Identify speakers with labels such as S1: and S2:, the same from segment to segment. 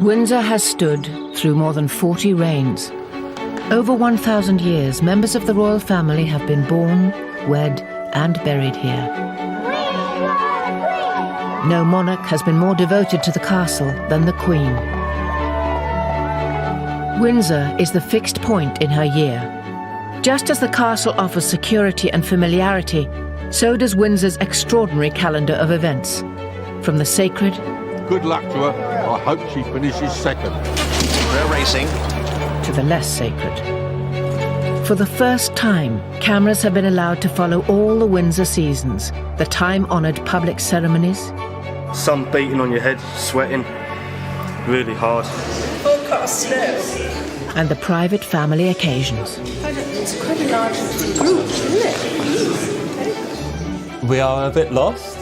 S1: Windsor has stood through more than 40 reigns. Over 1,000 years, members of the royal family have been born, wed, and buried here. No monarch has been more devoted to the castle than the Queen. Windsor is the fixed point in her year. Just as the castle offers security and familiarity, so does Windsor's extraordinary calendar of events. From the sacred...
S2: Good luck to her. I hope she finishes second.
S3: We're racing.
S1: ...to the less sacred. For the first time, cameras have been allowed to follow all the Windsor seasons, the time-honoured public ceremonies.
S4: Sun beating on your head, sweating, really hard.
S5: Forecast snow.
S1: And the private family occasions.
S5: It's quite a large group, isn't it?
S6: We are a bit lost.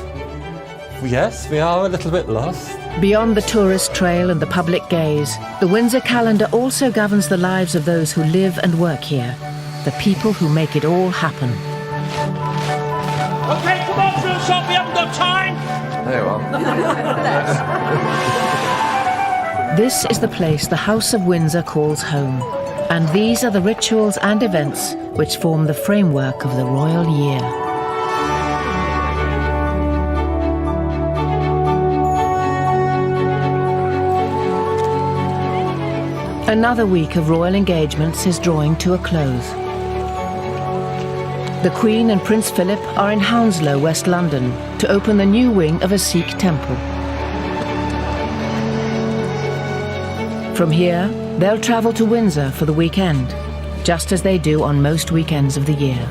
S6: Yes, we are a little bit lost.
S1: Beyond the tourist trail and the public gaze, the Windsor calendar also governs the lives of those who live and work here, the people who make it all happen.
S7: OK, come on, through the shop, we haven't got time!
S3: There you are.
S1: This is the place the House of Windsor calls home, and these are the rituals and events which form the framework of the royal year. Another week of royal engagements is drawing to a close. The Queen and Prince Philip are in Hounslow, West London, to open the new wing of a Sikh temple. From here, they'll travel to Windsor for the weekend, just as they do on most weekends of the year.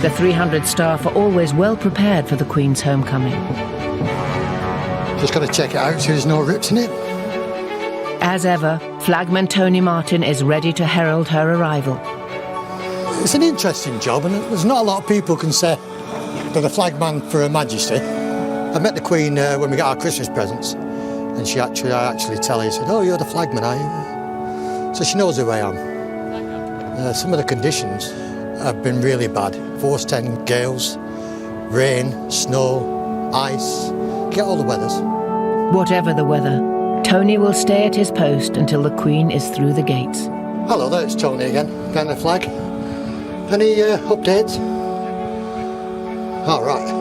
S1: The 300 staff are always well prepared for the Queen's homecoming.
S8: Just got to check it out so there's no rips in it.
S1: As ever, Flagman Tony Martin is ready to herald her arrival.
S8: It's an interesting job, and there's not a lot of people can say they're the flagman for Her Majesty. I met the Queen when we got our Christmas presents, and I actually tell her, said, "Oh, you're the flagman, are you?" So she knows who I am. Some of the conditions have been really bad. Force 10 gales, rain, snow, ice. Get all the weathers.
S1: Whatever the weather, Tony will stay at his post until the Queen is through the gates.
S8: Hello there, it's Tony again, behind the flag. Any updates? All right.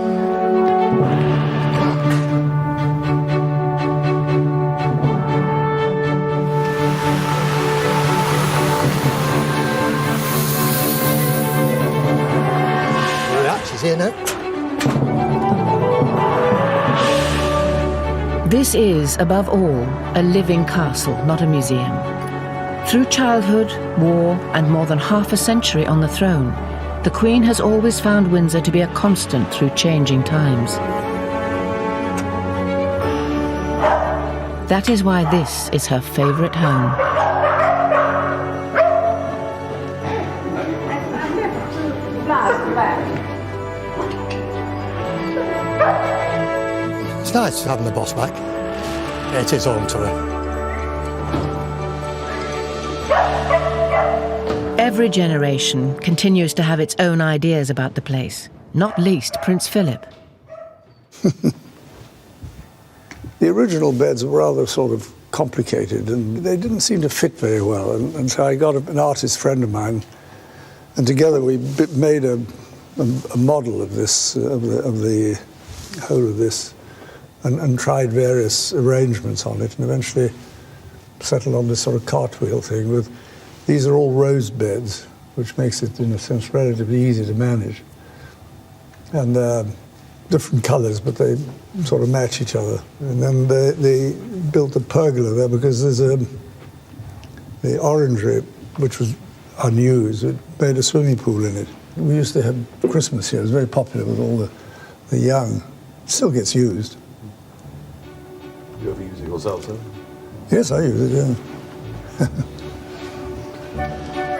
S8: Right, she's here now.
S1: This is, above all, a living castle, not a museum. Through childhood, war, and more than half a century on the throne, the Queen has always found Windsor to be a constant through changing times. That is why this is her favourite home.
S8: It's nice having the boss back. Yeah, it is home to her.
S1: Every generation continues to have its own ideas about the place, not least Prince Philip.
S9: The original beds were rather sort of complicated and they didn't seem to fit very well. And so I got an artist friend of mine, and together we made a model of this, of the whole of this, and tried various arrangements on it, and eventually settled on this sort of cartwheel thing with, these are all rose beds, which makes it, in a sense, relatively easy to manage. And different colours, but they sort of match each other. And then they built a pergola there because there's the orangery, which was unused, it made a swimming pool in it. We used to have Christmas here. It was very popular with all the young. It still gets used.
S3: You ever use it yourself, sir?
S9: Yes, I use it,
S1: yeah.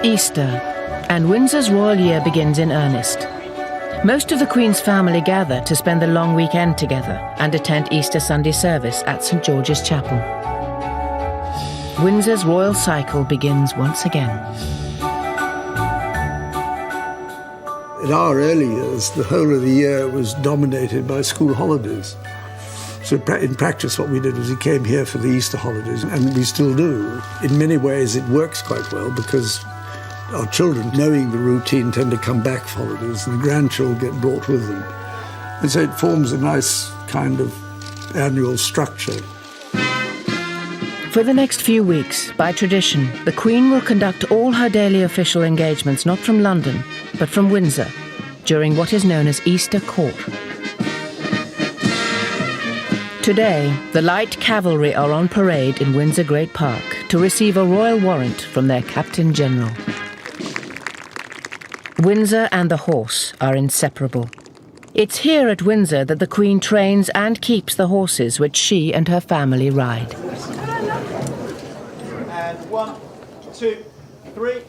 S1: Easter, and Windsor's royal year begins in earnest. Most of the Queen's family gather to spend the long weekend together and attend Easter Sunday service at St George's Chapel. Windsor's royal cycle begins once again.
S9: In our early years, the whole of the year was dominated by school holidays. So in practice, what we did was he came here for the Easter holidays, and we still do. In many ways, it works quite well because our children, knowing the routine, tend to come back for holidays, and the grandchildren get brought with them. And so it forms a nice kind of annual structure.
S1: For the next few weeks, by tradition, the Queen will conduct all her daily official engagements not from London, but from Windsor, during what is known as Easter Court. Today, the light cavalry are on parade in Windsor Great Park to receive a royal warrant from their Captain General. Windsor and the horse are inseparable. It's here at Windsor that the Queen trains and keeps the horses which she and her family ride.
S10: And 1, 2, 3.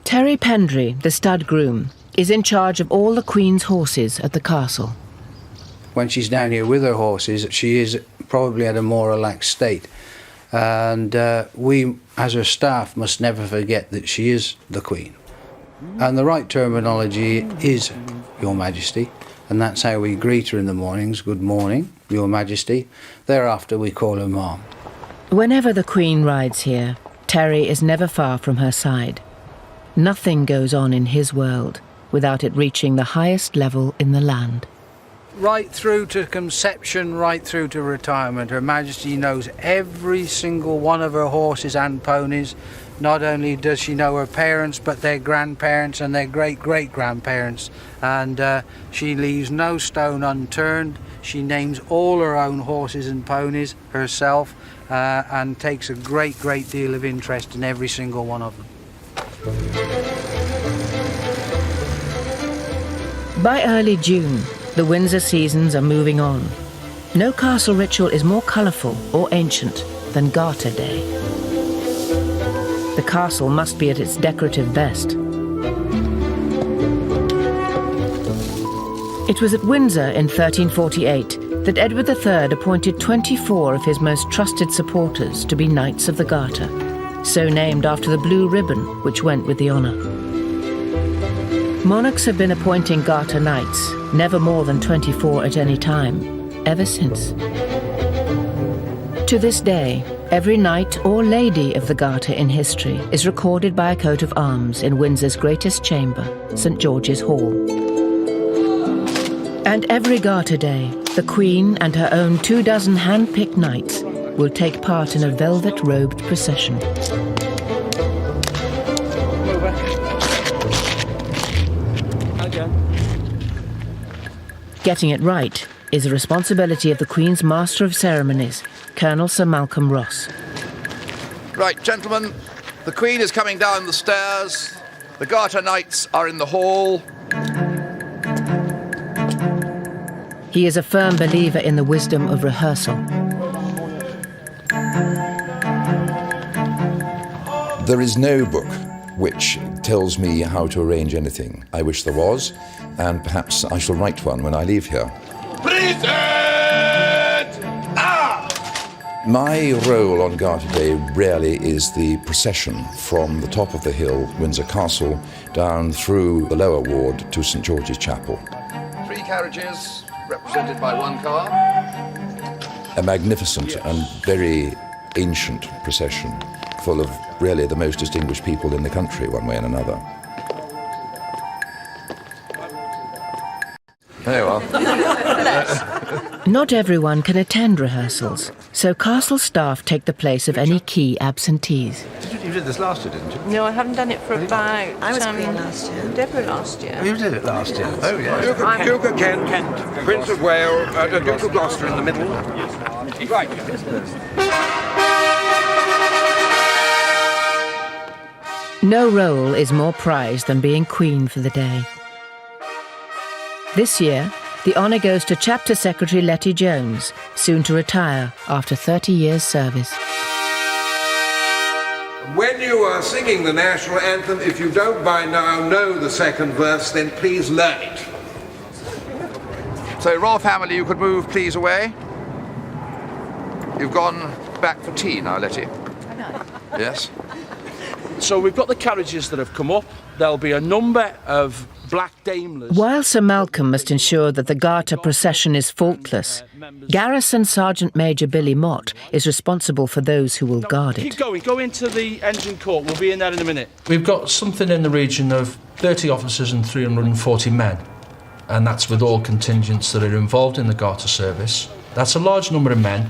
S1: Terry Pendry, the stud groom, is in charge of all the Queen's horses at the castle.
S11: When she's down here with her horses, she is probably at a more relaxed state. And we, as her staff, must never forget that she is the Queen. And the right terminology is Your Majesty, and that's how we greet her in the mornings. Good morning, Your Majesty. Thereafter, we call her Mom.
S1: Whenever the Queen rides here, Terry is never far from her side. Nothing goes on in his world without it reaching the highest level in the land.
S11: Right through to conception, right through to retirement, Her Majesty knows every single one of her horses and ponies. Not only does she know her parents, but their grandparents and their great-great-grandparents. And she leaves no stone unturned. She names all her own horses and ponies herself and takes a great deal of interest in every single one of them.
S1: By early June, the Windsor seasons are moving on. No castle ritual is more colourful or ancient than Garter Day. The castle must be at its decorative best. It was at Windsor in 1348 that Edward III appointed 24 of his most trusted supporters to be Knights of the Garter, so named after the blue ribbon which went with the honour. Monarchs have been appointing Garter Knights, never more than 24 at any time, ever since. To this day, every knight or lady of the Garter in history is recorded by a coat of arms in Windsor's greatest chamber, St George's Hall. And every Garter Day, the Queen and her own 24 hand-picked knights will take part in a velvet-robed procession. Getting it right is the responsibility of the Queen's Master of Ceremonies, Colonel Sir Malcolm Ross.
S3: Right, gentlemen, the Queen is coming down the stairs. The Garter Knights are in the hall.
S1: He is a firm believer in the wisdom of rehearsal.
S12: There is no book which tells me how to arrange anything. I wish there was, and perhaps I shall write one when I leave here.
S2: Present!
S12: My role on Garter Day really is the procession from the top of the hill, Windsor Castle, down through the lower ward to St George's Chapel.
S3: 3 carriages, represented by 1 car.
S12: A magnificent and very ancient procession, full of really the most distinguished people in the country, one way and another.
S3: There you are.
S1: Not everyone can attend rehearsals, so castle staff take the place of any key absentees.
S3: You did this last year, didn't you?
S5: No, I haven't done it for about...
S13: I was Queen last year.
S5: Deborah last year.
S3: You did it last year. Oh, yeah.
S2: Duke of Kent, Prince of Wales, Duke of Gloucester in the middle. Right.
S1: No role is more prized than being Queen for the day. This year, the honour goes to Chapter Secretary Letty Jones, soon to retire after 30 years' service.
S2: When you are singing the national anthem, if you don't by now know the second verse, then please learn it.
S3: So, Royal Family, you could move, please, away. You've gone back for tea now, Letty. Yes.
S7: So we've got the carriages that have come up. there'll be a number of black Daimlers.
S1: While Sir Malcolm must ensure that the Garter procession is faultless, Garrison Sergeant Major Billy Mott is responsible for those who will guard
S7: Keep
S1: it.
S7: going, go into the engine court, we'll be in there in a minute.
S14: We've got something in the region of 30 officers and 340 men, and that's with all contingents that are involved in the Garter service. That's a large number of men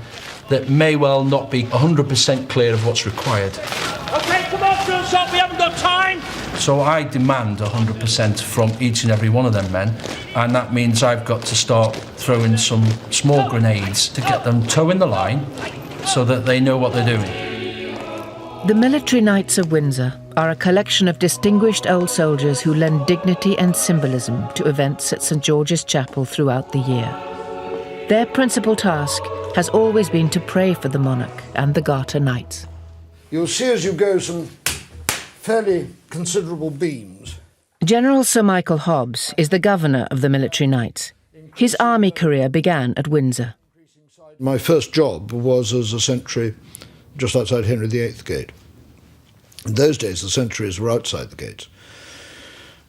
S14: that may well not be 100% clear of what's required.
S7: OK, come on, Phillips, we haven't got time!
S14: So I demand 100% from each and every one of them men, and that means I've got to start throwing some small grenades to get them toeing the line so that they know what they're doing.
S1: The Military Knights of Windsor are a collection of distinguished old soldiers who lend dignity and symbolism to events at St George's Chapel throughout the year. Their principal task has always been to pray for the monarch and the Garter Knights.
S15: You'll see as you go some fairly considerable beams.
S1: General Sir Michael Hobbs is the governor of the Military Knights. His army career began at Windsor.
S15: My first job was as a sentry just outside Henry VIII Gate. In those days, the sentries were outside the gates.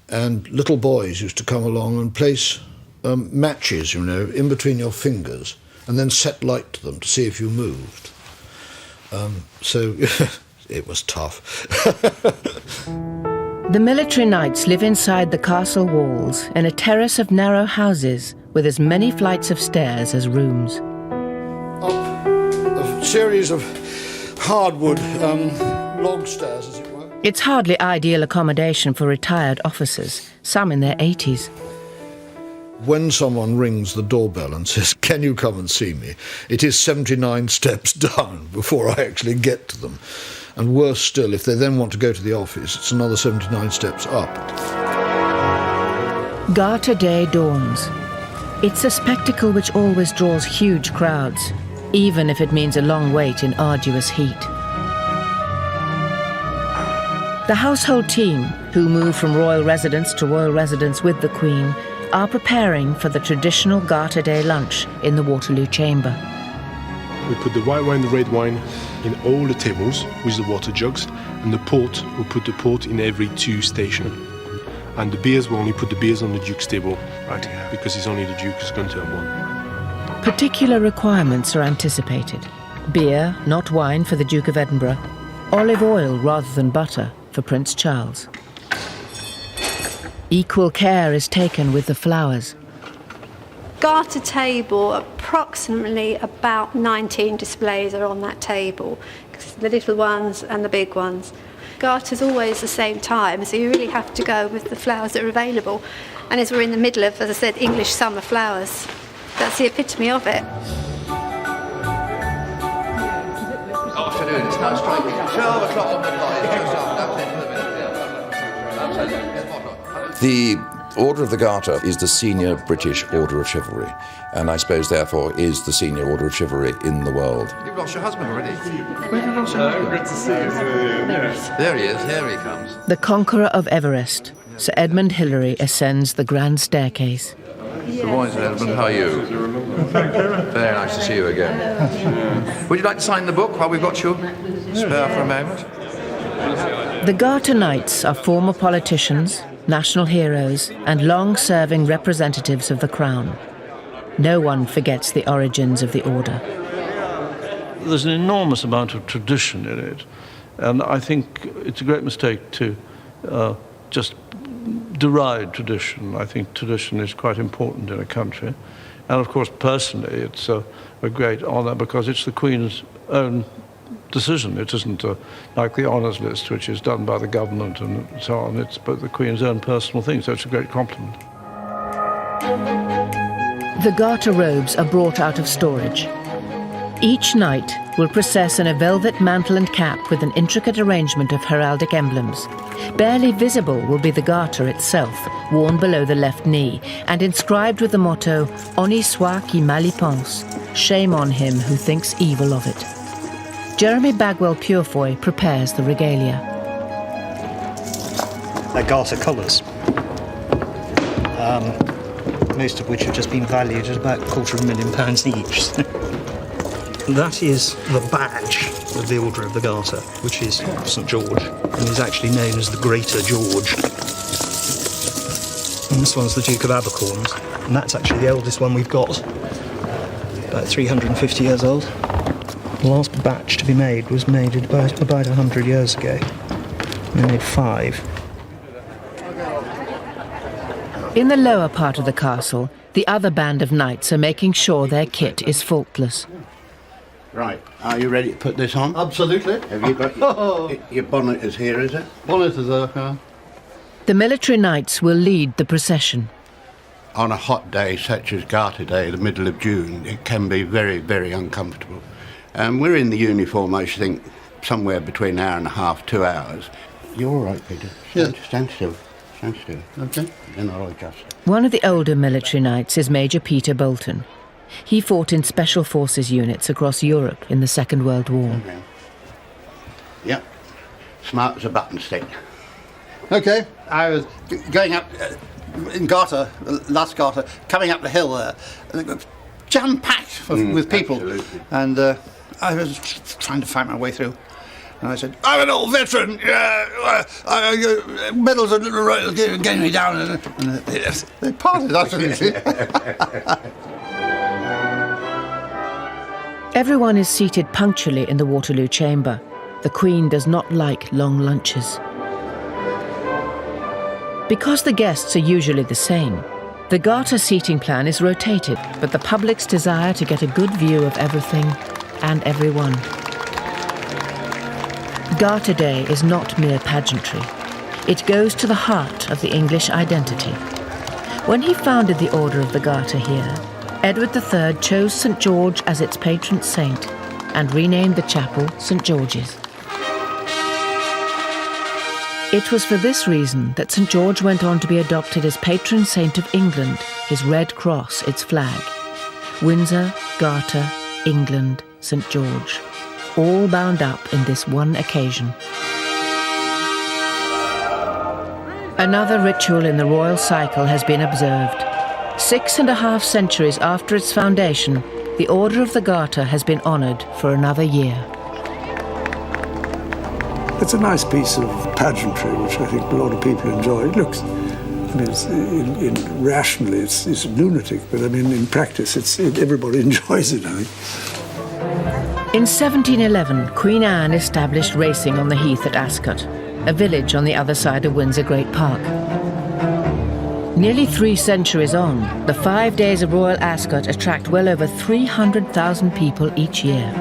S15: And little boys used to come along and place matches, you know, in between your fingers and then set light to them to see if you moved. So it was tough.
S1: The Military Knights live inside the castle walls in a terrace of narrow houses with as many flights of stairs as rooms.
S15: Up a series of hardwood log stairs, as it were.
S1: It's hardly ideal accommodation for retired officers, some in their 80s.
S15: When someone rings the doorbell and says, "Can you come and see me?" it is 79 steps down before I actually get to them. And worse still, if they then want to go to the office, it's another 79 steps up.
S1: Garter Day dawns. It's a spectacle which always draws huge crowds, even if it means a long wait in arduous heat. The household team, who move from royal residence to royal residence with the Queen, are preparing for the traditional Garter Day lunch in the Waterloo Chamber.
S16: We put the white wine, the red wine in all the tables with the water jugs, and the port, we put the port in every 2 stations. And the beers, we only put the beers on the Duke's table, right here, because it's only the Duke who's going to have one.
S1: Particular requirements are anticipated. Beer, not wine, for the Duke of Edinburgh. Olive oil rather than butter for Prince Charles. Equal care is taken with the flowers.
S17: Garter table, approximately about 19 displays are on that table, the little ones and the big ones. Garter's always the same time, so you really have to go with the flowers that are available. And as we're in the middle of, as I said, English summer flowers, that's the epitome of it.
S3: Afternoon, it's now striking 12 o'clock on the dot.
S12: The Order of the Garter is the senior British Order of Chivalry, and I suppose, therefore, is the senior Order of Chivalry in the world.
S3: You've lost your husband already. Where have you lost your husband? Good to see you. There he is, here he comes.
S1: The conqueror of Everest, Sir Edmund Hillary, ascends the grand staircase.
S3: Good morning, Sir Edmund. How are you? Very nice to see you again. Would you like to sign the book while we've got you spare for a moment?
S1: The Garter Knights are former politicians, national heroes, and long-serving representatives of the Crown. No one forgets the origins of the order.
S18: There's an enormous amount of tradition in it, and I think it's a great mistake to just deride tradition. I think tradition is quite important in a country, and of course personally it's a great honour because it's the Queen's own decision. It isn't like the honours list, which is done by the government and so on. It's but the Queen's own personal thing, so it's a great compliment.
S1: The Garter robes are brought out of storage. Each knight will process in a velvet mantle and cap with an intricate arrangement of heraldic emblems. Barely visible will be the garter itself, worn below the left knee, and inscribed with the motto, Honi soit qui mal y pense, shame on him who thinks evil of it. Jeremy Bagwell Purefoy prepares the regalia.
S19: They're Garter colours, most of which have just been valued at about £250,000 each. That is the badge of the Order of the Garter, which is St George, and is actually known as the Greater George. And this one's the Duke of Abercorn's, and that's actually the oldest one we've got. About 350 years old. The last batch to be made was made about 100 years ago. They made 5.
S1: In the lower part of the castle, the other band of knights are making sure their kit is faultless.
S20: Right, are you ready to put this on?
S21: Absolutely.
S20: Have you got your bonnet is here, is it?
S21: Bonnet is there, yeah.
S1: The military knights will lead the procession.
S20: On a hot day such as Garter Day, the middle of June, it can be very, very uncomfortable. We're in the uniform, I think, somewhere between an hour and a half, 2 hours. You're all right, Peter. Stand still. Stand still.
S21: Okay.
S20: Then I'll adjust.
S1: One of the older military knights is Major Peter Bolton. He fought in Special Forces units across Europe in the Second World War.
S20: Okay. Yep. Smart as a button stick.
S21: Okay, I was going up in Garter, last Garter, coming up the hill there, jam-packed with people.
S20: Absolutely.
S21: And I was trying to find my way through. And I said, I'm an old veteran, medals are getting me down. And they parted after this.
S1: Everyone is seated punctually in the Waterloo chamber. The Queen does not like long lunches. Because the guests are usually the same, the Garter seating plan is rotated, but the public's desire to get a good view of everything and everyone. Garter Day is not mere pageantry. It goes to the heart of the English identity. When he founded the Order of the Garter here, Edward III chose St. George as its patron saint and renamed the chapel St. George's. It was for this reason that St. George went on to be adopted as patron saint of England, his red cross its flag. Windsor, Garter, England, St. George, all bound up in this one occasion. Another ritual in the royal cycle has been observed. 6.5 centuries after its foundation, the Order of the Garter has been honoured for another year.
S9: It's a nice piece of pageantry, which I think a lot of people enjoy. It looks, I mean, rationally, it's lunatic, but I mean, in practice, everybody enjoys it, I think.
S1: In 1711, Queen Anne established racing on the heath at Ascot, a village on the other side of Windsor Great Park. Nearly 3 centuries on, the 5 days of Royal Ascot attract well over 300,000 people each year.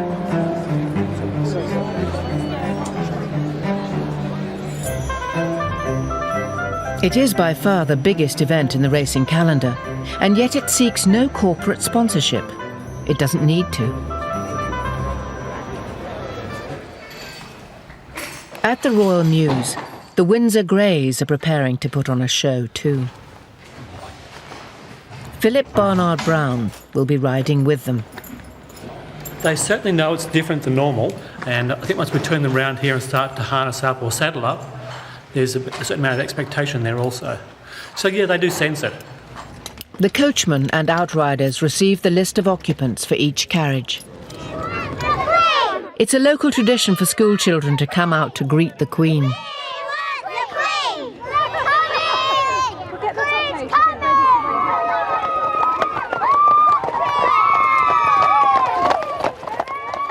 S1: It is by far the biggest event in the racing calendar, and yet it seeks no corporate sponsorship. It doesn't need to. At the Royal Mews, the Windsor Greys are preparing to put on a show too. Philip Barnard Brown will be riding with them.
S22: They certainly know it's different than normal, and I think once we turn them around here and start to harness up or saddle up, there's a certain amount of expectation there also. So yeah, they do sense it.
S1: The coachman and outriders receive the list of occupants for each carriage. It's a local tradition for school children to come out to greet the Queen.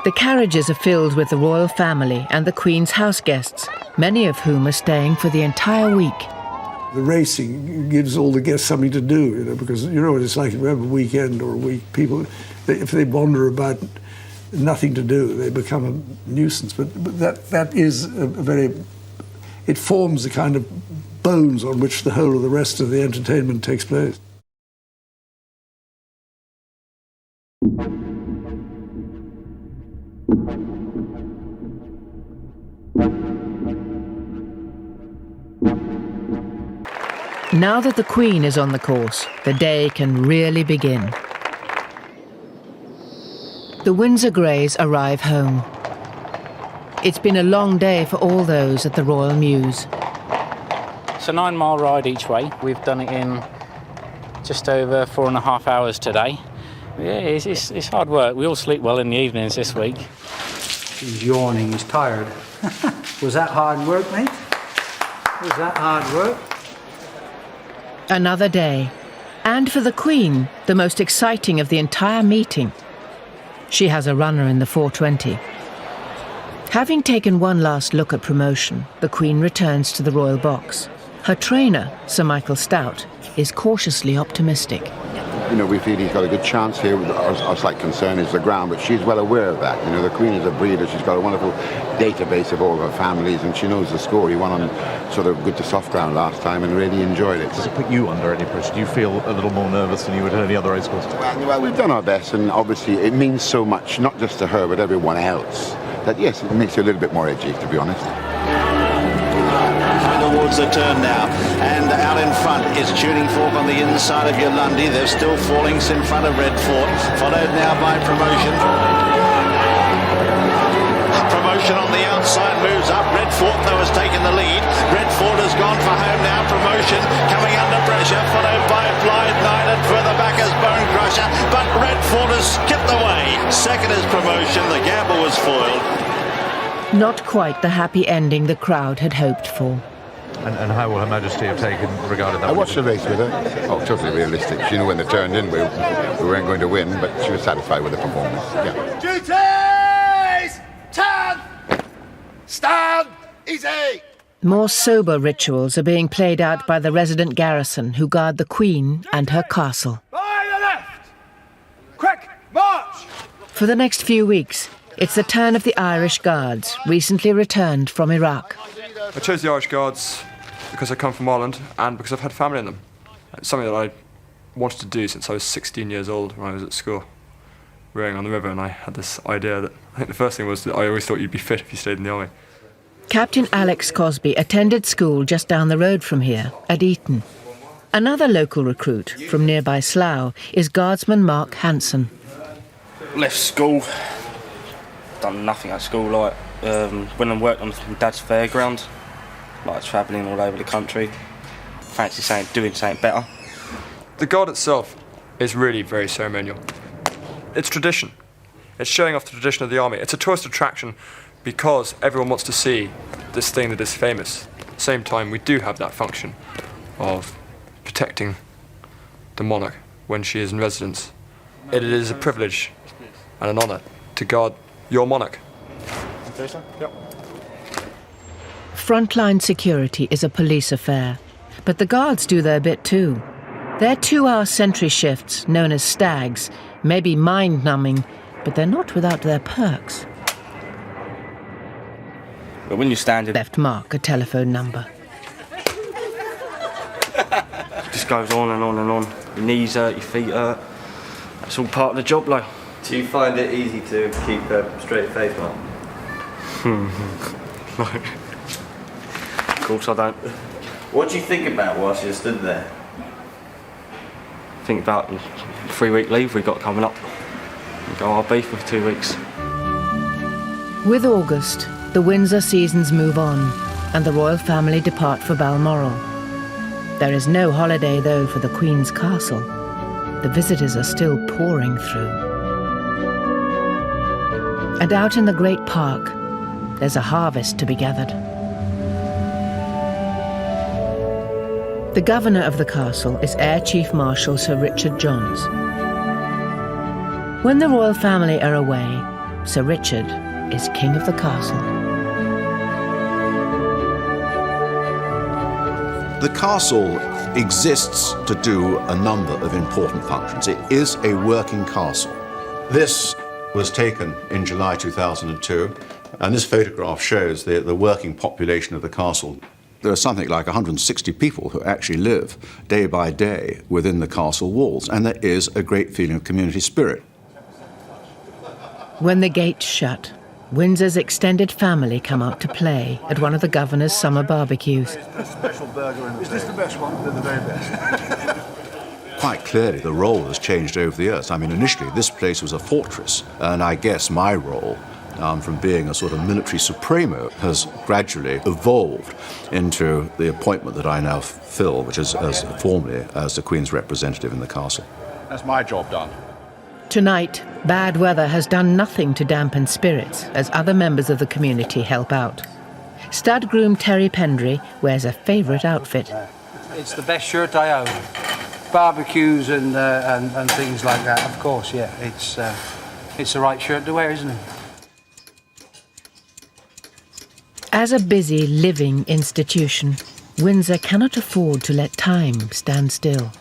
S1: The carriages are filled with the royal family and the Queen's house guests, many of whom are staying for the entire week.
S9: The racing gives all the guests something to do, because you know what it's like if you have a weekend or a week. People, if they wander about, nothing to do, they become a nuisance. But that is a very, it forms the kind of bones on which the whole of the rest of the entertainment takes place.
S1: Now that the Queen is on the course, the day can really begin. The Windsor Greys arrive home. It's been a long day for all those at the Royal Mews.
S23: It's a 9-mile ride each way. We've done it in just over 4.5 hours today. Yeah, it's hard work. We all sleep well in the evenings this week.
S11: He's yawning, he's tired. Was that hard work, mate? Was that hard work?
S1: Another day. And for the Queen, the most exciting of the entire meeting. She has a runner in the 420. Having taken one last look at promotion, the Queen returns to the royal box. Her trainer, Sir Michael Stout, is cautiously optimistic.
S4: You know, we feel he's got a good chance here. Our slight concern is the ground, but she's well aware of that. You know, the Queen is a breeder. She's got a wonderful database of all her families, and she knows the score. He won on sort of good to soft ground last time and really enjoyed it.
S6: Does it put you under any pressure? Do you feel a little more nervous than you would at any other race course?
S4: Well, we've done our best, and obviously it means so much, not just to her, but everyone else, that yes, it makes you a little bit more edgy, to be honest.
S8: Towards the turn now, and out in front is Tuning Fork on the inside of Yolandi. They're still falling in front of Redfort, followed now by Promotion. Promotion on the outside moves up. Redfort though has taken the lead. Redfort has gone for home now. Promotion coming under pressure, followed by Blythe Knight, and further back is Bone Crusher, but Redfort has skipped away. Second is Promotion. The gamble was foiled.
S1: Not quite the happy ending the crowd had hoped for.
S6: And how will Her Majesty have regarded that?
S4: I watched the race with her. Oh, totally realistic. She knew when they turned in we weren't going to win, but she was satisfied with the performance. Yeah.
S8: Duties! Turn! Stand! Easy!
S1: More sober rituals are being played out by the resident garrison who guard the Queen and her castle.
S8: By the left! Quick, march!
S1: For the next few weeks, it's the turn of the Irish Guards, recently returned from Iraq.
S24: I chose the Irish Guards because I come from Ireland and because I've had family in them. It's something that I wanted to do since I was 16 years old when I was at school, rowing on the river, and I had this idea that, I think the first thing was that I always thought you'd be fit if you stayed in the army.
S1: Captain Alex Cosby attended school just down the road from here, at Eton. Another local recruit from nearby Slough is Guardsman Mark Hanson.
S25: Left school, done nothing at school, like when I worked on Dad's fairground, like travelling all over the country. Fancy doing something better.
S24: The Guard itself is really very ceremonial. It's tradition. It's showing off the tradition of the army. It's a tourist attraction because everyone wants to see this thing that is famous. At the same time, we do have that function of protecting the monarch when she is in residence. It is a privilege and an honour to guard your monarch. Yep.
S1: Frontline security is a police affair, but the guards do their bit too. Their 2-hour sentry shifts, known as stags, may be mind-numbing, but they're not without their perks.
S25: But when you stand,
S1: left Mark a telephone number.
S25: It just goes on and on and on. Your knees hurt, your feet hurt. That's all part of the job, like.
S26: Do you find it easy to keep a straight face, Mark?
S25: No. Of course I don't.
S26: What do you think about whilst you stood there?
S25: Think about the 3-week leave we got coming up. We go RB for 2 weeks.
S1: With August, the Windsor seasons move on, and the royal family depart for Balmoral. There is no holiday, though, for the Queen's castle. The visitors are still pouring through. And out in the great park, there's a harvest to be gathered. The governor of the castle is Air Chief Marshal Sir Richard Johns. When the royal family are away, Sir Richard is king of the castle.
S12: The castle exists to do a number of important functions. It is a working castle. This was taken in July 2002, and this photograph shows the working population of the castle. There are something like 160 people who actually live day by day within the castle walls, and there is a great feeling of community spirit.
S1: When the gates shut, Windsor's extended family come out to play at one of the governor's summer barbecues.
S21: Special burger. Is this the best one? They're the very best.
S12: Quite clearly, the role has changed over the years. I mean, initially, this place was a fortress, and I guess my role, from being a sort of military supremo, has gradually evolved into the appointment that I now fill, which is formally as the Queen's representative in the castle.
S6: That's my job done.
S1: Tonight, bad weather has done nothing to dampen spirits as other members of the community help out. Stud groom Terry Pendry wears a favourite outfit.
S11: It's the best shirt I own. Barbecues and things like that, of course, yeah. It's the right shirt to wear, isn't it?
S1: As a busy, living institution, Windsor cannot afford to let time stand still.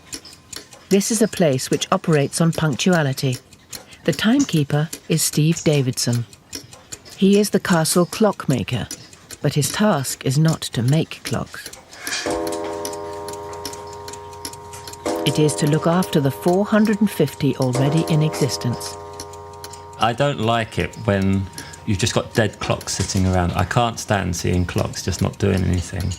S1: This is a place which operates on punctuality. The timekeeper is Steve Davidson. He is the castle clockmaker, but his task is not to make clocks. It is to look after the 450 already in existence.
S2: I don't like it when you've just got dead clocks sitting around. I can't stand seeing clocks just not doing anything.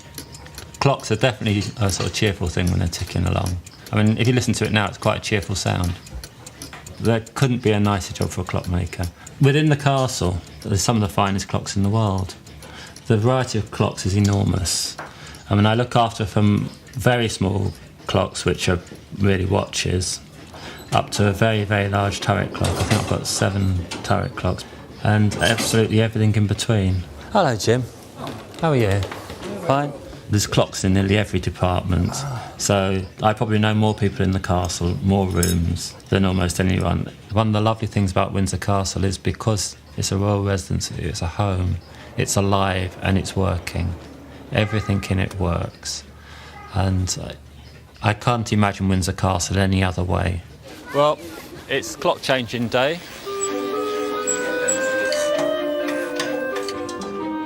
S2: Clocks are definitely a sort of cheerful thing when they're ticking along. I mean, if you listen to it now, it's quite a cheerful sound. There couldn't be a nicer job for a clockmaker. Within the castle, there's some of the finest clocks in the world. The variety of clocks is enormous. I mean, I look after from very small clocks, which are really watches, up to a very, very large turret clock. I think I've got 7 turret clocks, and absolutely everything in between. Hello, Jim. How are you? Fine. There's clocks in nearly every department, so I probably know more people in the castle, more rooms, than almost anyone. One of the lovely things about Windsor Castle is because it's a royal residency, it's a home, it's alive and it's working. Everything in it works. And I can't imagine Windsor Castle any other way. Well, it's clock changing day.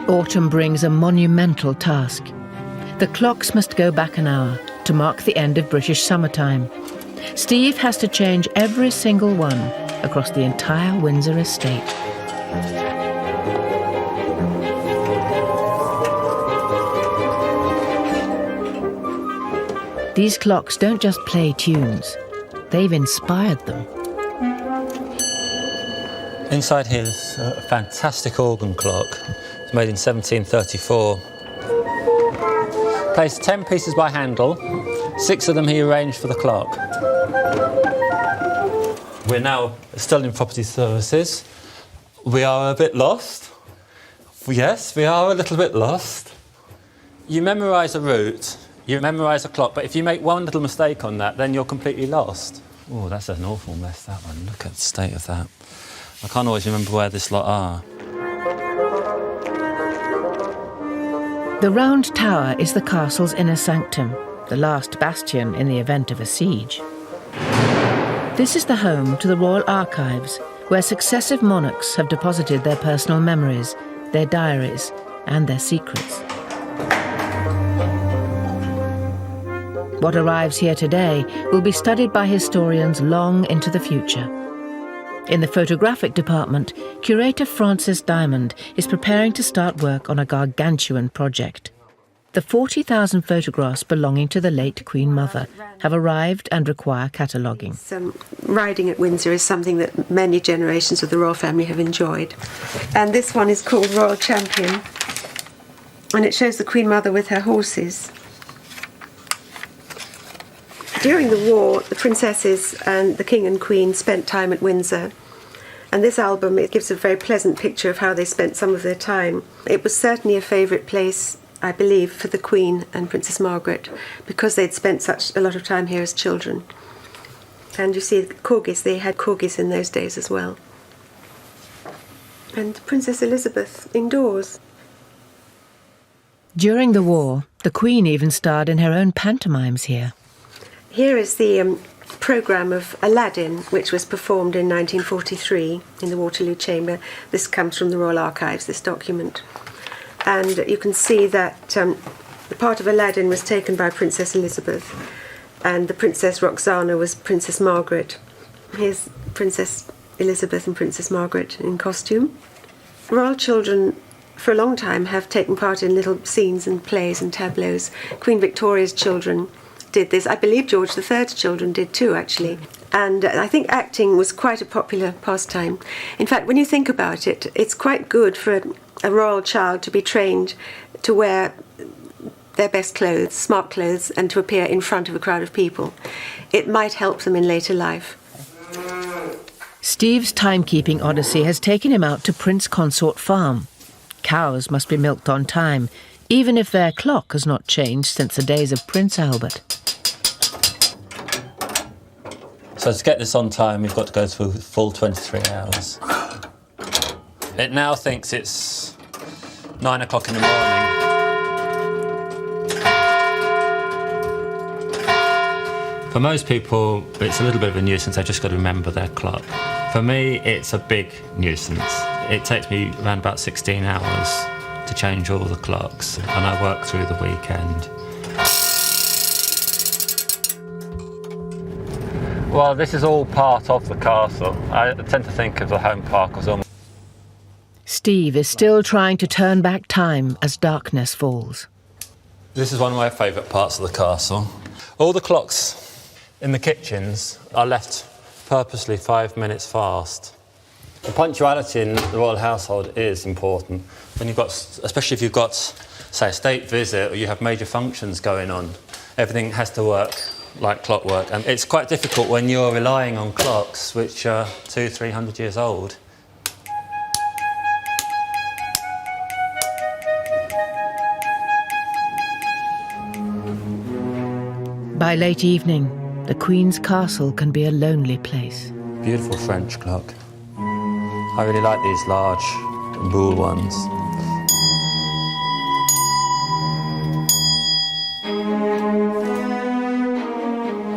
S1: Autumn brings a monumental task. The clocks must go back an hour to mark the end of British summertime. Steve has to change every single one across the entire Windsor estate. These clocks don't just play tunes, they've inspired them.
S2: Inside here is a fantastic organ clock. It's made in 1734. Plays 10 pieces by Handel, 6 of them he arranged for the clock. We're now still in property services. We are a bit lost. Yes, we are a little bit lost. You memorise a route, you memorise a clock, but if you make one little mistake on that, then you're completely lost. Oh, that's an awful mess, that one. Look at the state of that. I can't always remember where this lot are.
S1: The Round Tower is the castle's inner sanctum, the last bastion in the event of a siege. This is the home to the Royal Archives, where successive monarchs have deposited their personal memories, their diaries, and their secrets. What arrives here today will be studied by historians long into the future. In the photographic department, curator Francis Diamond is preparing to start work on a gargantuan project. The 40,000 photographs belonging to the late Queen Mother have arrived and require cataloguing.
S5: Riding at Windsor is something that many generations of the royal family have enjoyed. And this one is called Royal Champion, and it shows the Queen Mother with her horses. During the war, the princesses and the King and Queen spent time at Windsor. And this album, it gives a very pleasant picture of how they spent some of their time. It was certainly a favourite place, I believe, for the Queen and Princess Margaret, because they'd spent such a lot of time here as children. And you see corgis, they had corgis in those days as well. And Princess Elizabeth indoors.
S1: During the war, the Queen even starred in her own pantomimes here.
S5: Here is the programme of Aladdin, which was performed in 1943 in the Waterloo Chamber. This comes from the Royal Archives, this document. And you can see that the part of Aladdin was taken by Princess Elizabeth, and the Princess Roxana was Princess Margaret. Here's Princess Elizabeth and Princess Margaret in costume. Royal children for a long time have taken part in little scenes and plays and tableaus. Queen Victoria's children did this. I believe George III's children did too, actually. And I think acting was quite a popular pastime. In fact, when you think about it, it's quite good for a royal child to be trained to wear their best clothes, smart clothes, and to appear in front of a crowd of people. It might help them in later life.
S1: Steve's timekeeping odyssey has taken him out to Prince Consort Farm. Cows must be milked on time, even if their clock has not changed since the days of Prince Albert.
S2: So to get this on time, we've got to go through a full 23 hours. It now thinks it's 9 o'clock in the morning. For most people, it's a little bit of a nuisance. They've just got to remember their clock. For me, it's a big nuisance. It takes me around about 16 hours to change all the clocks, and I work through the weekend. Well, this is all part of the castle. I tend to think of the home park as almost...
S1: Steve is still trying to turn back time as darkness falls.
S2: This is one of my favourite parts of the castle. All the clocks in the kitchens are left purposely 5 minutes fast. The punctuality in the royal household is important. When you've got, especially if you've got, say, a state visit or you have major functions going on, everything has to work like clockwork. And it's quite difficult when you're relying on clocks which are 200-300 years old.
S1: By late evening, the Queen's castle can be a lonely place.
S2: Beautiful French clock. I really like these large buhl ones.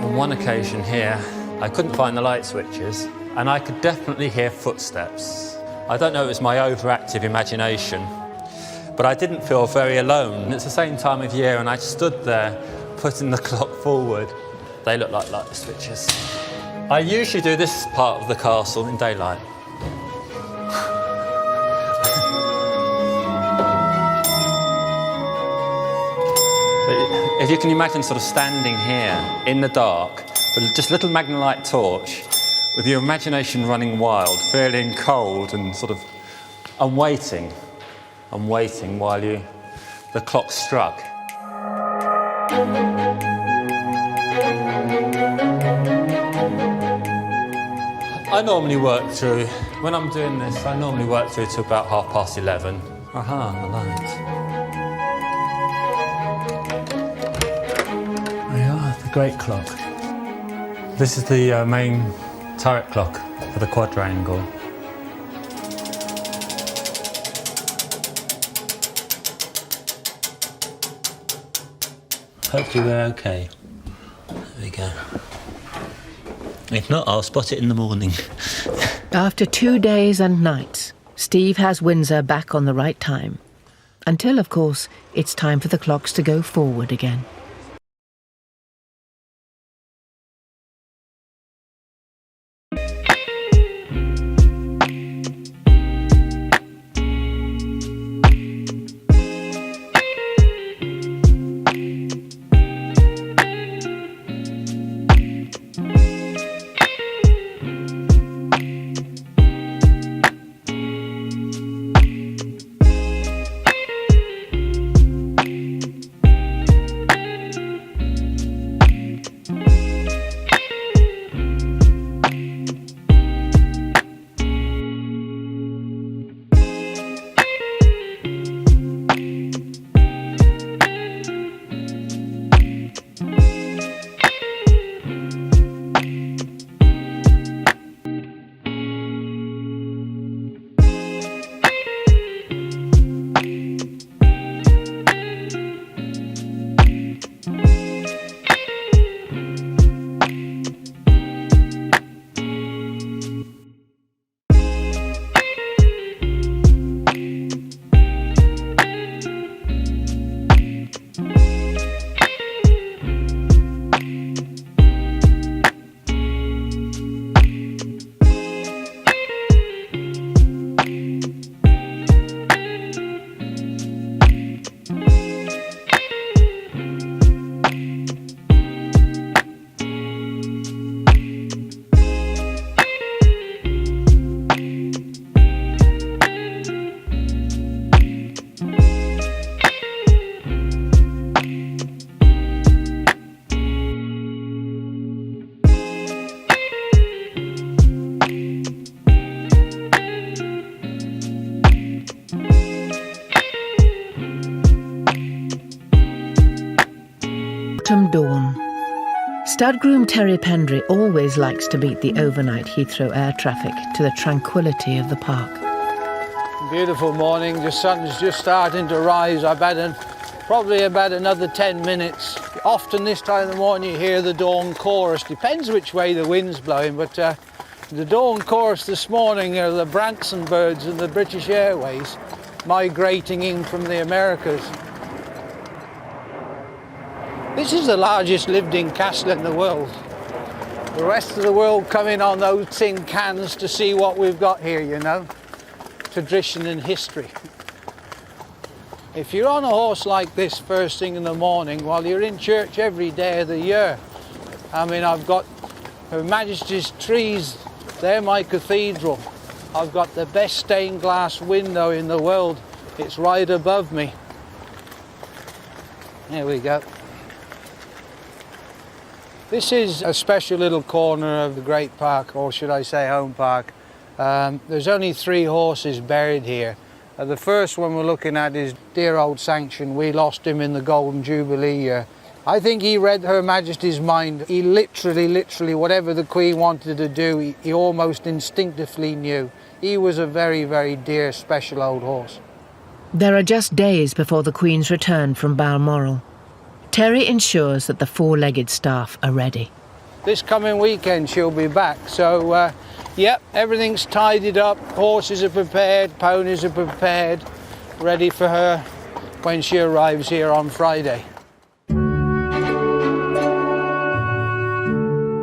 S2: On one occasion here, I couldn't find the light switches, and I could definitely hear footsteps. I don't know if it was my overactive imagination, but I didn't feel very alone. It's the same time of year, and I stood there putting the clock forward. They look like light switches. I usually do this part of the castle in daylight. If you can imagine sort of standing here in the dark with just a little magnolite torch, with your imagination running wild, feeling cold and sort of... I'm waiting while the clock struck. I normally work through, when I'm doing this, I normally work through to about 11:30. Aha, the light. There you are, the great clock. This is the main turret clock for the quadrangle. Hopefully we're okay. There we go. If not, I'll spot it in the morning.
S1: After 2 days and nights, Steve has Windsor back on the right time. Until, of course, it's time for the clocks to go forward again. Stud groom Terry Pendry always likes to beat the overnight Heathrow air traffic to the tranquility of the park.
S11: Beautiful morning, the sun's just starting to rise. I've had probably about another 10 minutes. Often this time of the morning you hear the dawn chorus. Depends which way the wind's blowing, but the dawn chorus this morning are the Branson birds and the British Airways migrating in from the Americas. This is the largest lived-in castle in the world. The rest of the world come in on those tin cans to see what we've got here, you know. Tradition and history. If you're on a horse like this first thing in the morning, while you're in church every day of the year, I mean, I've got Her Majesty's trees, they're my cathedral. I've got the best stained glass window in the world. It's right above me. There we go. This is a special little corner of the Great Park, or should I say Home Park. There's only 3 horses buried here. The first one we're looking at is dear old Sanction. We lost him in the Golden Jubilee year. I think he read Her Majesty's mind. He literally, whatever the Queen wanted to do, he almost instinctively knew. He was a very, very dear, special old horse.
S1: There are just days before the Queen's return from Balmoral. Terry ensures that the 4-legged staff are ready.
S11: This coming weekend she'll be back, so yep, everything's tidied up, horses are prepared, ponies are prepared, ready for her when she arrives here on Friday.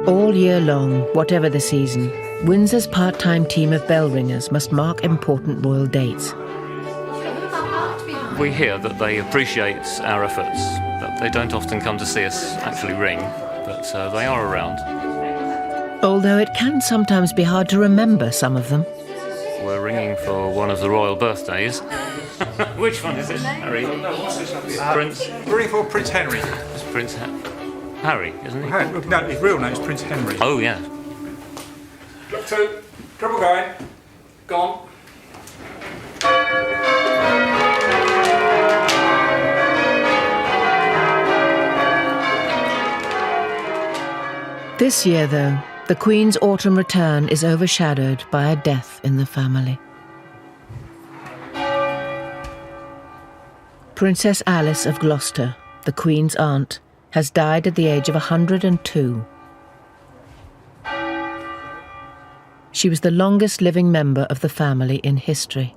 S1: All year long, whatever the season, Windsor's part-time team of bell ringers must mark important royal dates.
S7: We hear that they appreciate our efforts, but they don't often come to see us actually ring, but they are around.
S1: Although it can sometimes be hard to remember some of them.
S7: We're ringing for one of the royal birthdays. Which one is it, Harry? Prince?
S10: We're ringing for Prince Henry.
S7: It's Prince Harry, isn't he?
S10: No, his real name is Prince Henry.
S7: Oh, yeah.
S10: Look 2, triple going, gone.
S1: This year, though, the Queen's autumn return is overshadowed by a death in the family. Princess Alice of Gloucester, the Queen's aunt, has died at the age of 102. She was the longest living member of the family in history.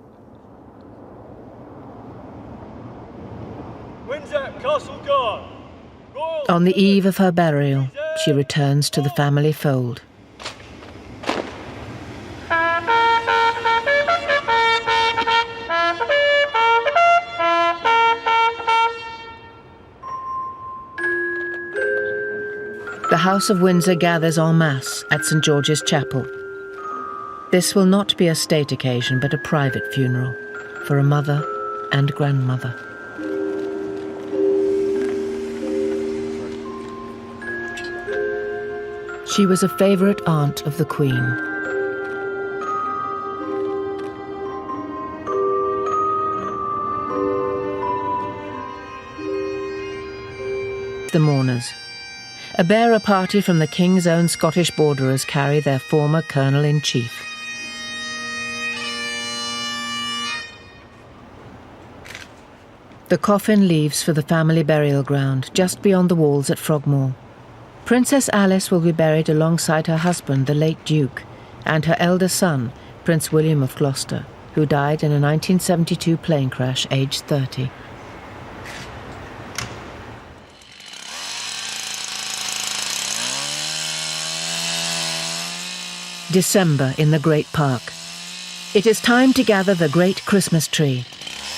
S13: Windsor, Castle Guard.
S1: On the eve of her burial, she returns to the family fold. The House of Windsor gathers en masse at St George's Chapel. This will not be a state occasion, but a private funeral for a mother and grandmother. She was a favourite aunt of the Queen. The mourners. A bearer party from the King's Own Scottish Borderers carry their former Colonel-in-Chief. The coffin leaves for the family burial ground just beyond the walls at Frogmore. Princess Alice will be buried alongside her husband, the late Duke, and her elder son, Prince William of Gloucester, who died in a 1972 plane crash, aged 30. December in the Great Park. It is time to gather the great Christmas tree.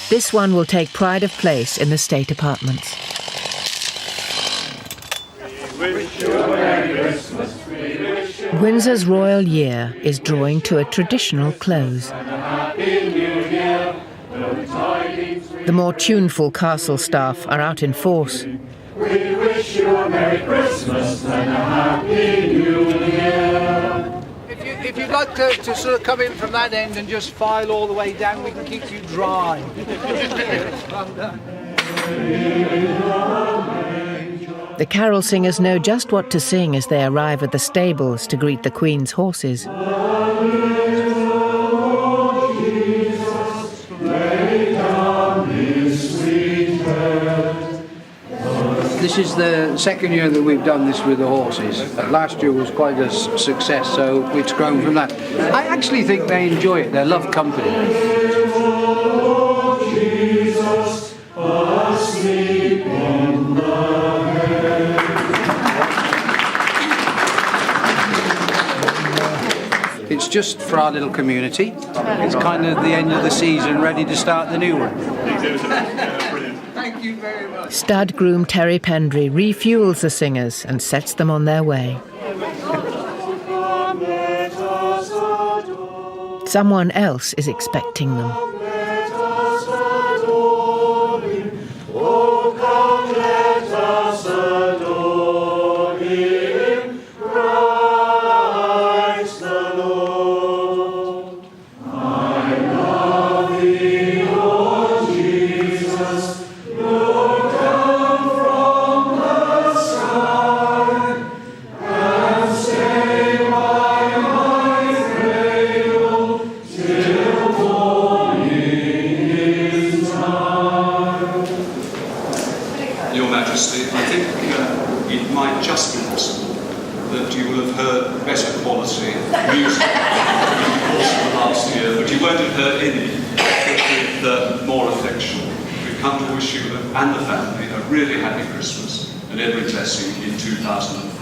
S1: This one will take pride of place in the state apartments. Windsor's royal year is drawing to a traditional close. The more tuneful castle staff are out in force.
S13: We wish you a Merry Christmas and a Happy New Year.
S11: If you'd like to sort of come in from that end and just file all the way down, we can keep you dry. Well done.
S1: The carol singers know just what to sing as they arrive at the stables to greet the Queen's horses.
S11: This is the second year that we've done this with the horses. Last year was quite a success, so it's grown from that. I actually think they enjoy it. They love company. It's just for our little community. It's kind of the end of the season, ready to start the new one. Thank you very much.
S1: Stud groom Terry Pendry refuels the singers and sets them on their way. Someone else is expecting them.
S3: Your Majesty, I think it might just be possible that you will have heard better quality music in the course of the last year, but you won't have heard any with more affection. We've come to wish you and the family a really happy Christmas and every blessing in 2005.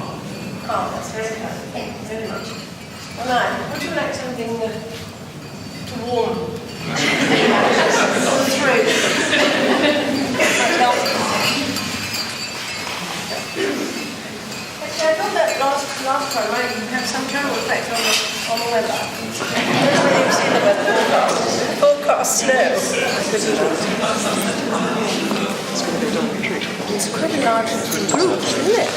S5: Oh, that's very kind. Thank you very much. Well, now, would you like something to warm the throat? Actually, I thought that last time I had some general effect on the weather. I don't know whether you've seen the weather forecast now. It's quite a large group, isn't it?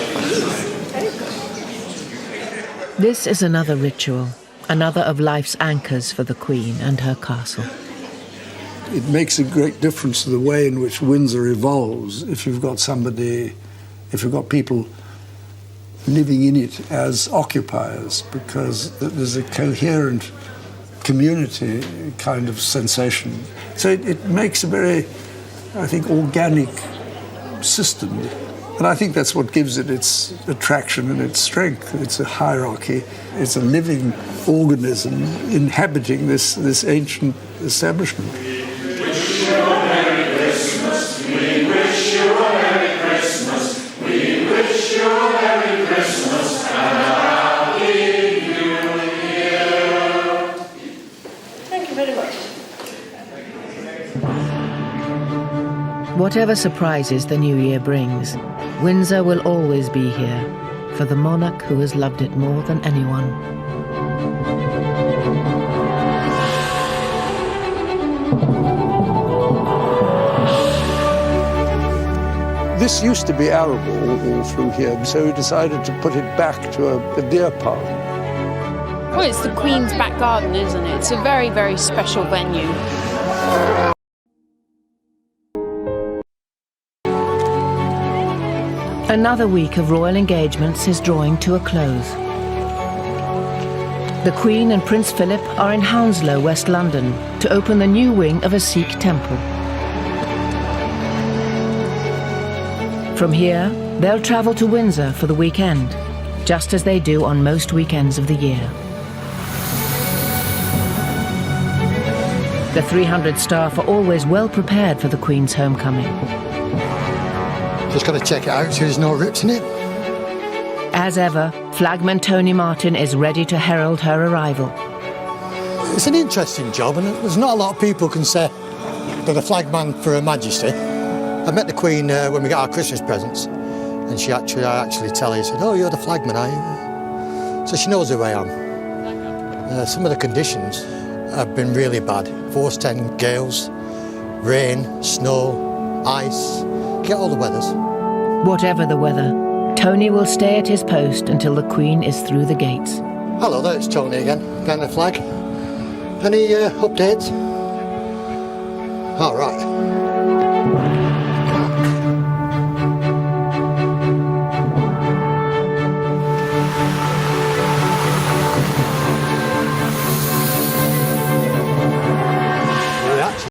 S1: This is another ritual, another of life's anchors for the Queen and her castle.
S9: It makes a great difference to the way in which Windsor evolves if you've got people living in it as occupiers, because there's a coherent community kind of sensation. So it makes a very, I think, organic system. And I think that's what gives it its attraction and its strength. It's a hierarchy. It's a living organism inhabiting this ancient establishment.
S1: Whatever surprises the new year brings, Windsor will always be here for the monarch who has loved it more than anyone.
S9: This used to be arable all through here, so we decided to put it back to a deer park.
S14: Well, it's the Queen's back garden, isn't it? It's a very, very special venue.
S1: Another week of royal engagements is drawing to a close. The Queen and Prince Philip are in Hounslow, West London, to open the new wing of a Sikh temple. From here, they'll travel to Windsor for the weekend, just as they do on most weekends of the year. The 300 staff are always well prepared for the Queen's homecoming.
S15: Just got to check it out so there's no rips in it.
S1: As ever, Flagman Tony Martin is ready to herald her arrival.
S15: It's an interesting job, and there's not a lot of people can say they're the flagman for Her Majesty. I met the Queen when we got our Christmas presents, and I actually tell her, she said, "Oh, you're the flagman, are you?" So she knows who I am. Some of the conditions have been really bad. Force 10 gales, rain, snow, ice, get all the weathers.
S1: Whatever the weather, Tony will stay at his post until the Queen is through the gates.
S15: Hello there, it's Tony again, behind the flag. Any updates? All right.